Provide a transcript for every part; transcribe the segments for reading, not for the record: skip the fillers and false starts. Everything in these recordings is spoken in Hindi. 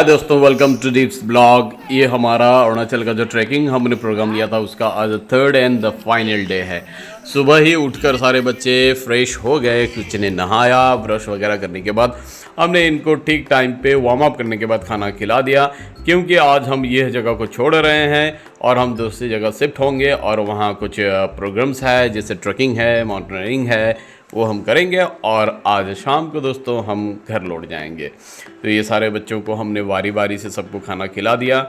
दोस्तों वेलकम टू दीप्स ब्लॉग। ये हमारा अरुणाचल का जो ट्रैकिंग हमने प्रोग्राम लिया था उसका आज third and the final day है। सुबह ही उठकर सारे बच्चे फ्रेश हो गए, कुछ ने नहाया, ब्रश वगैरह करने के बाद हमने इनको ठीक टाइम पे वार्म अप करने के बाद खाना खिला दिया, क्योंकि आज हम यह जगह को छोड़ रहे हैं और हम दूसरी जगह शिफ्ट होंगे और वहाँ कुछ प्रोग्राम्स है, जैसे ट्रैकिंग है, माउंटेनियरिंग है, वो हम करेंगे और आज शाम को दोस्तों हम घर लौट जाएंगे। तो ये सारे बच्चों को हमने वारी वारी से सबको खाना खिला दिया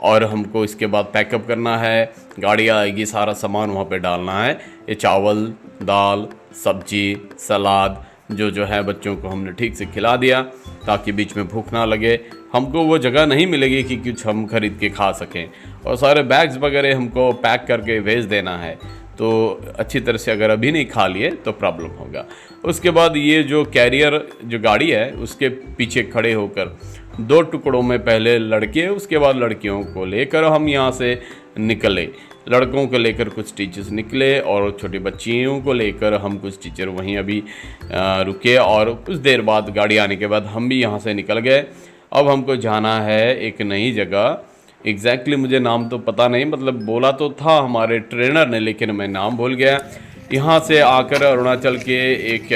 और हमको इसके बाद पैकअप करना है, गाड़ी आएगी, सारा सामान वहाँ पे डालना है। ये चावल, दाल, सब्जी, सलाद जो है बच्चों को हमने ठीक से खिला दिया ताकि बीच में भूख ना लगे। हमको वो जगह नहीं मिलेगी कि कुछ हम खरीद के खा सकें, और सारे बैग्स वगैरह हमको पैक करके भेज देना है। तो अच्छी तरह से अगर अभी नहीं खा लिए तो प्रॉब्लम होगा। उसके बाद ये जो कैरियर जो गाड़ी है उसके पीछे खड़े होकर दो टुकड़ों में पहले लड़के, उसके बाद लड़कियों को लेकर हम यहाँ से निकले। लड़कों को लेकर कुछ टीचर्स निकले और छोटी बच्चियों को लेकर हम कुछ टीचर वहीं अभी रुके, और कुछ देर बाद गाड़ी आने के बाद हम भी यहाँ से निकल गए। अब हमको जाना है एक नई जगह। एग्जैक्टली मुझे नाम तो पता नहीं, मतलब बोला तो था हमारे ट्रेनर ने, लेकिन मैं नाम भूल गया। यहाँ से आकर अरुणाचल के एक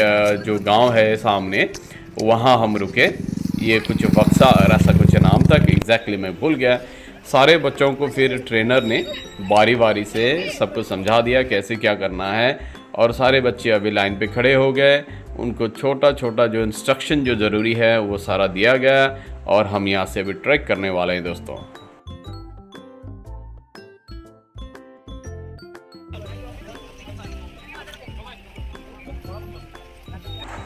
जो गांव है सामने, वहाँ हम रुके। ये कुछ बक्सा ऐसा कुछ नाम था, एग्जैक्टली मैं भूल गया। सारे बच्चों को फिर ट्रेनर ने बारी बारी से सबको समझा दिया कैसे क्या करना है, और सारे बच्चे अभी लाइन पे खड़े हो गए। उनको छोटा छोटा जो इंस्ट्रक्शन जो ज़रूरी है वो सारा दिया गया, और हम यहाँ से अभी ट्रैक करने वाले हैं दोस्तों।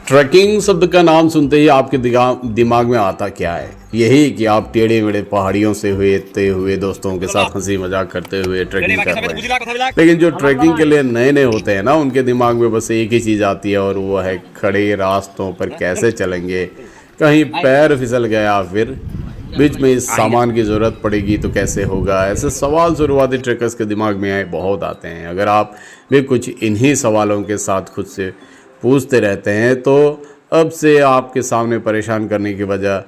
ट्रैकिंग शब्द का नाम सुनते ही आपके दिमाग में आता क्या है? यही कि आप टेढ़े मेढ़े पहाड़ियों से हुए दोस्तों के साथ हंसी मजाक करते हुए ट्रैकिंग कर रहे हैं। लेकिन जो ट्रैकिंग के लिए नए नए होते हैं ना, उनके दिमाग में बस एक ही चीज़ आती है, और वो है खड़े रास्तों पर कैसे चलेंगे, कहीं पैर फिसल गया, फिर बीच में इस सामान की ज़रूरत पड़ेगी तो कैसे होगा। ऐसे सवाल शुरुआती ट्रैकर्स के दिमाग में बहुत आते हैं। अगर आप भी कुछ इन्हीं सवालों के साथ खुद से पूछते रहते हैं तो अब से आपके सामने परेशान करने की वजह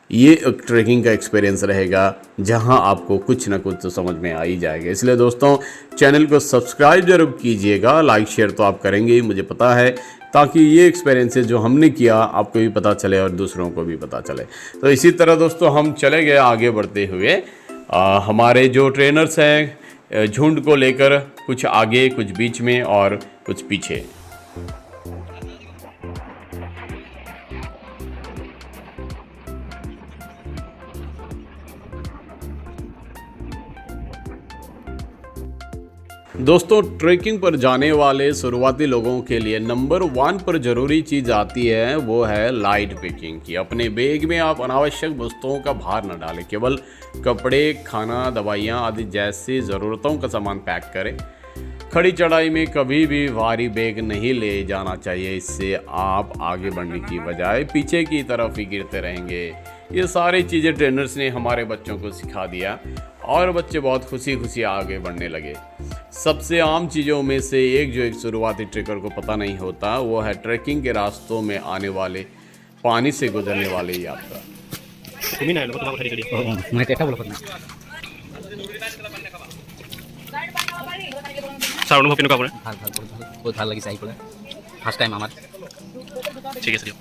ये एक ट्रैकिंग का एक्सपीरियंस रहेगा, जहां आपको कुछ ना कुछ तो समझ में आ ही जाएगा। इसलिए दोस्तों चैनल को सब्सक्राइब जरूर कीजिएगा, लाइक शेयर तो आप करेंगे ही, मुझे पता है, ताकि ये एक्सपीरियंसेस जो हमने किया आपको भी पता चले और दूसरों को भी पता चले। तो इसी तरह दोस्तों हम चले गए आगे बढ़ते हुए। हमारे जो ट्रेनर्स हैं झुंड को लेकर, कुछ आगे, कुछ बीच में और कुछ पीछे। दोस्तों ट्रैकिंग पर जाने वाले शुरुआती लोगों के लिए नंबर 1 पर ज़रूरी चीज़ आती है, वो है लाइट पैकिंग की। अपने बैग में आप अनावश्यक वस्तुओं का भार न डालें, केवल कपड़े, खाना, दवाइयाँ आदि जैसी ज़रूरतों का सामान पैक करें। खड़ी चढ़ाई में कभी भी भारी बैग नहीं ले जाना चाहिए, इससे आप आगे बढ़ने की बजाय पीछे की तरफ ही गिरते रहेंगे। ये सारी चीज़ें ट्रेनर्स ने हमारे बच्चों को सिखा दिया और बच्चे बहुत खुशी खुशी आगे बढ़ने लगे। सबसे आम चीज़ों में से एक जो एक शुरुआती ट्रेकर को पता नहीं होता, वो है ट्रैकिंग के रास्तों में आने वाले पानी से गुजरने वाली यात्रा। অনুভৱ কেনেকুৱা কৰে? ভাল ভাল বহুত ভাল লাগিছে আহি পেলাই, ফাৰ্ষ্ট টাইম আমাৰ। ঠিক আছে দিয়ক।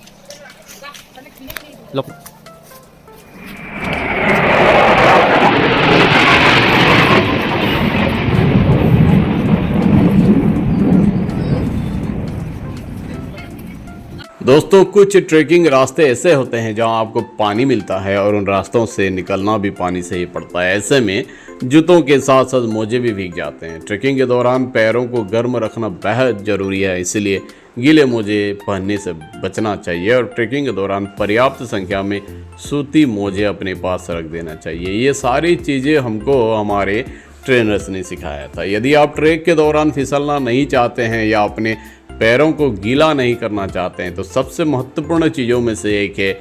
दोस्तों कुछ ट्रैकिंग रास्ते ऐसे होते हैं जहां आपको पानी मिलता है और उन रास्तों से निकलना भी पानी से ही पड़ता है। ऐसे में जूतों के साथ साथ मोजे भी भीग जाते हैं। ट्रैकिंग के दौरान पैरों को गर्म रखना बेहद ज़रूरी है, इसलिए गीले मोजे पहनने से बचना चाहिए और ट्रैकिंग के दौरान पर्याप्त संख्या में सूती मोजे अपने पास रख देना चाहिए। ये सारी चीज़ें हमको हमारे ट्रेनर्स ने सिखाया था। यदि आप ट्रैक के दौरान फिसलना नहीं चाहते हैं या अपने पैरों को गीला नहीं करना चाहते हैं तो सबसे महत्वपूर्ण चीज़ों में से एक है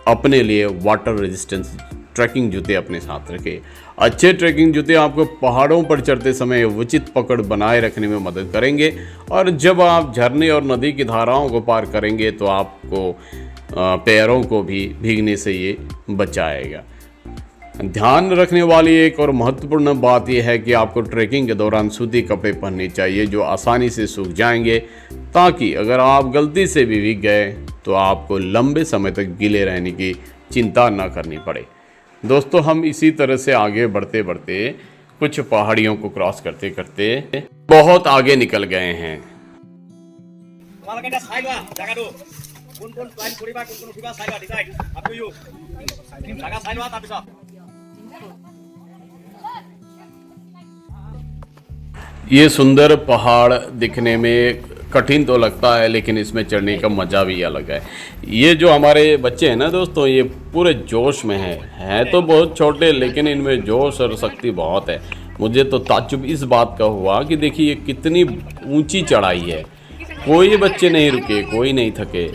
अपने लिए वाटर रेजिस्टेंस ट्रैकिंग जूते अपने साथ रखें। अच्छे ट्रैकिंग जूते आपको पहाड़ों पर चढ़ते समय उचित पकड़ बनाए रखने में मदद करेंगे, और जब आप झरने और नदी की धाराओं को पार करेंगे तो आपको पैरों को भी भीगने से ये बचाएगा। ध्यान रखने वाली एक और महत्वपूर्ण बात यह है कि आपको ट्रैकिंग के दौरान सूती कपड़े पहनने चाहिए जो आसानी से सूख जाएंगे, ताकि अगर आप गलती से भी भीग गए तो आपको लंबे समय तक गीले रहने की चिंता न करनी पड़े। दोस्तों, हम इसी तरह से आगे बढ़ते बढ़ते कुछ पहाड़ियों को क्रॉस करते करते बहुत आगे निकल गए हैं। ये सुंदर पहाड़ दिखने में कठिन तो लगता है, लेकिन इसमें चढ़ने का मज़ा भी अलग है। ये जो हमारे बच्चे हैं ना दोस्तों, ये पूरे जोश में हैं तो बहुत छोटे, लेकिन इनमें जोश और शक्ति बहुत है। मुझे तो ताज्जुब इस बात का हुआ कि देखिए ये कितनी ऊंची चढ़ाई है। कोई बच्चे नहीं रुके, कोई नहीं थके।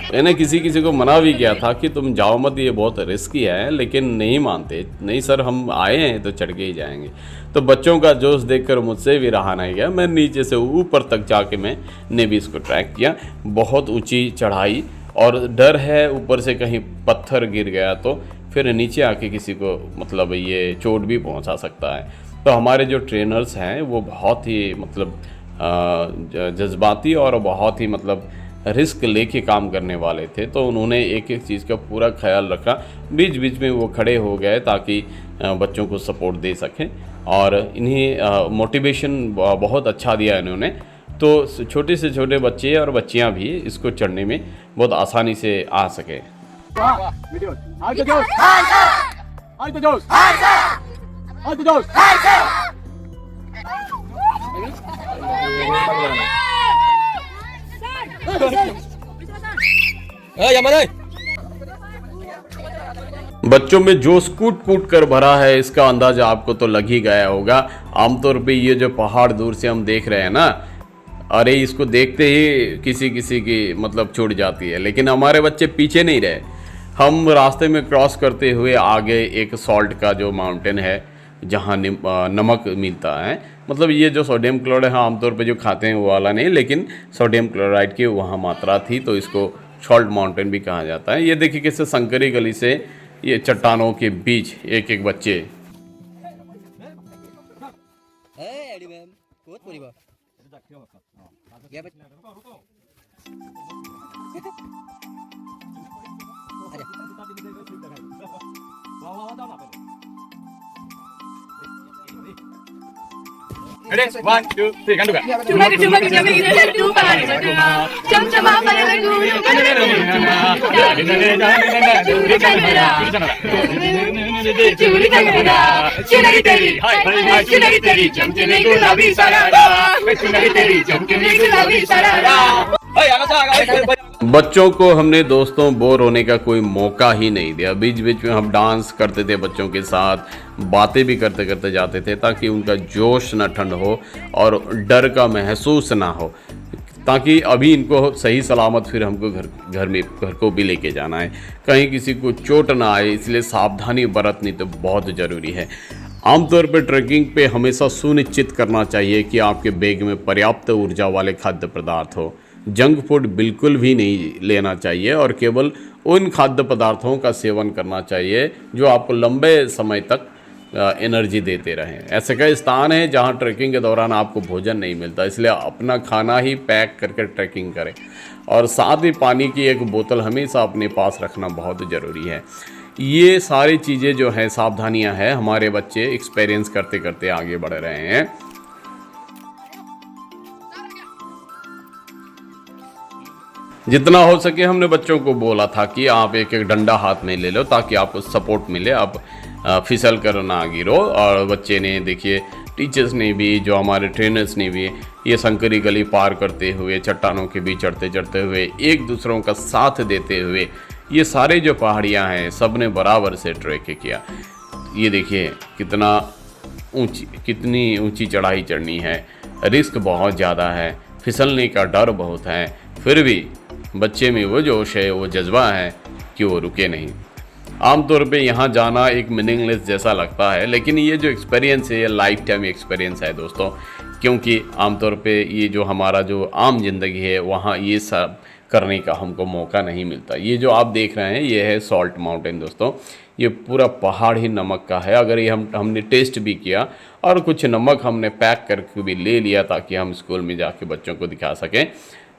मैंने किसी को मना भी किया था कि तुम जाओ मत, ये बहुत रिस्की है, लेकिन नहीं मानते। नहीं सर, हम आए हैं तो चढ़ के ही जाएंगे। तो बच्चों का जोश देखकर मुझसे भी रहा नहीं गया। मैं नीचे से ऊपर तक जाके मैंने भी इसको ट्रैक किया। बहुत ऊंची चढ़ाई और डर है ऊपर से कहीं पत्थर गिर गया तो फिर नीचे आके किसी को मतलब ये चोट भी पहुंचा सकता है। तो हमारे जो ट्रेनर्स हैं वो बहुत ही मतलब जज्बाती और बहुत ही मतलब रिस्क लेके काम करने वाले थे। तो उन्होंने एक एक चीज़ का पूरा ख्याल रखा। बीच बीच में वो खड़े हो गए ताकि बच्चों को सपोर्ट दे सकें, और इन्हें मोटिवेशन बहुत अच्छा दिया इन्होंने। तो छोटे से छोटे बच्चे और बच्चियां भी इसको चढ़ने में बहुत आसानी से आ सके। बच्चों में जोश कूट कूट कर भरा है, इसका अंदाजा आपको तो लग ही गया होगा। आमतौर पे ये जो पहाड़ दूर से हम देख रहे हैं ना, अरे इसको देखते ही किसी की मतलब छूट जाती है, लेकिन हमारे बच्चे पीछे नहीं रहे। हम रास्ते में क्रॉस करते हुए आगे एक सॉल्ट का जो माउंटेन है जहाँ नमक मिलता है, मतलब ये जो सोडियम क्लोराइड है आमतौर पे जो खाते हैं वो वाला नहीं, लेकिन सोडियम क्लोराइड की वहाँ मात्रा थी, तो इसको सॉल्ट माउंटेन भी कहा जाता है। ये देखिए कैसे संकरी गली से ये चट्टानों के बीच एक एक बच्चे Ready? 1, 2, 3, kan juga. बच्चों को हमने दोस्तों बोर होने का कोई मौका ही नहीं दिया। बीच बीच में हम डांस करते थे बच्चों के साथ, बातें भी करते करते जाते थे ताकि उनका जोश ना ठंड हो और डर का महसूस ना हो, ताकि अभी इनको सही सलामत फिर हमको घर को भी लेके जाना है, कहीं किसी को चोट ना आए, इसलिए सावधानी बरतनी तो बहुत ज़रूरी है। आमतौर पर ट्रैकिंग पे हमेशा सुनिश्चित करना चाहिए कि आपके बैग में पर्याप्त ऊर्जा वाले खाद्य पदार्थ हो। जंक फूड बिल्कुल भी नहीं लेना चाहिए और केवल उन खाद्य पदार्थों का सेवन करना चाहिए जो आपको लंबे समय तक एनर्जी देते रहें। ऐसे कई स्थान है जहां ट्रैकिंग के दौरान आपको भोजन नहीं मिलता, इसलिए अपना खाना ही पैक करके ट्रैकिंग करें और साथ ही पानी की एक बोतल हमेशा अपने पास रखना बहुत ज़रूरी है। ये सारी चीज़ें जो हैं सावधानियां हैं, हमारे बच्चे एक्सपीरियंस करते करते आगे बढ़ रहे हैं। जितना हो सके हमने बच्चों को बोला था कि आप एक एक डंडा हाथ में ले लो ताकि आपको सपोर्ट मिले, आप फिसल कर ना गिरो। और बच्चे ने देखिए, टीचर्स ने भी, जो हमारे ट्रेनर्स ने भी, ये संकरी गली पार करते हुए, चट्टानों के बीच चढ़ते चढ़ते हुए, एक दूसरों का साथ देते हुए ये सारे जो पहाड़ियाँ हैं सब ने बराबर से ट्रैक किया। ये देखिए कितनी ऊंची चढ़ाई चढ़नी है, रिस्क बहुत ज़्यादा है, फिसलने का डर बहुत है, फिर भी बच्चे में वो जोश है, वो जज्बा है कि वो रुके नहीं। आमतौर पे यहाँ जाना एक मीनिंगलेस जैसा लगता है, लेकिन ये जो एक्सपीरियंस है ये लाइफ टाइम एक्सपीरियंस है दोस्तों, क्योंकि आमतौर पे ये जो हमारा जो आम जिंदगी है वहाँ ये सब करने का हमको मौका नहीं मिलता। ये जो आप देख रहे हैं ये है सॉल्ट माउंटेन दोस्तों, ये पूरा पहाड़ ही नमक का है। अगर ये हमने टेस्ट भी किया और कुछ नमक हमने पैक करके भी ले लिया ताकि हम स्कूल में जाके बच्चों को दिखा सकें।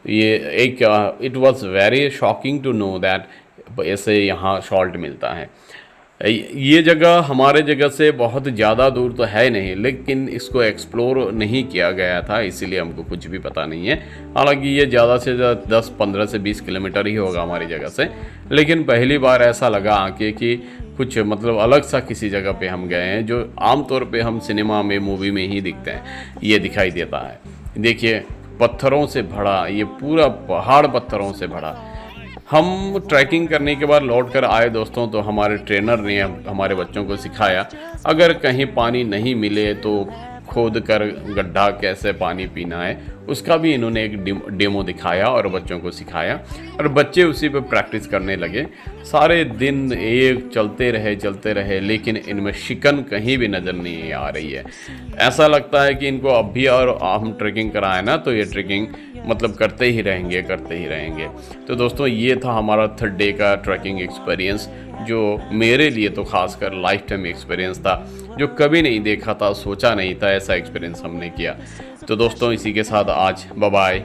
ये एक it was very shocking to know that ऐसे यहाँ सॉल्ट मिलता है। ये जगह हमारे जगह से बहुत ज़्यादा दूर तो है नहीं, लेकिन इसको एक्सप्लोर नहीं किया गया था इसीलिए हमको कुछ भी पता नहीं है। हालांकि ये ज़्यादा से ज़्यादा 10-15 से 20 किलोमीटर ही होगा हमारी जगह से, लेकिन पहली बार ऐसा लगा आके कि कुछ मतलब अलग सा किसी जगह पे हम गए हैं जो आमतौर पे हम सिनेमा में मूवी में ही दिखते हैं, ये दिखाई देता है। देखिए पत्थरों से भरा, ये पूरा पहाड़ पत्थरों से भरा। हम ट्रैकिंग करने के बाद लौट कर आए दोस्तों, तो हमारे ट्रेनर ने हमारे बच्चों को सिखाया अगर कहीं पानी नहीं मिले तो खोद कर गड्ढा कैसे पानी पीना है, उसका भी इन्होंने एक डेमो दिखाया और बच्चों को सिखाया और बच्चे उसी पे प्रैक्टिस करने लगे। सारे दिन एक चलते रहे लेकिन इनमें शिकन कहीं भी नज़र नहीं आ रही है। ऐसा लगता है कि इनको अब भी और हम ट्रैकिंग कराएं ना तो ये ट्रैकिंग मतलब करते ही रहेंगे। तो दोस्तों ये था हमारा 3rd डे का ट्रैकिंग एक्सपीरियंस, जो मेरे लिए तो खासकर लाइफ टाइम एक्सपीरियंस था, जो कभी नहीं देखा था, सोचा नहीं था ऐसा एक्सपीरियंस हमने किया। तो दोस्तों इसी के साथ आज बाय बाय।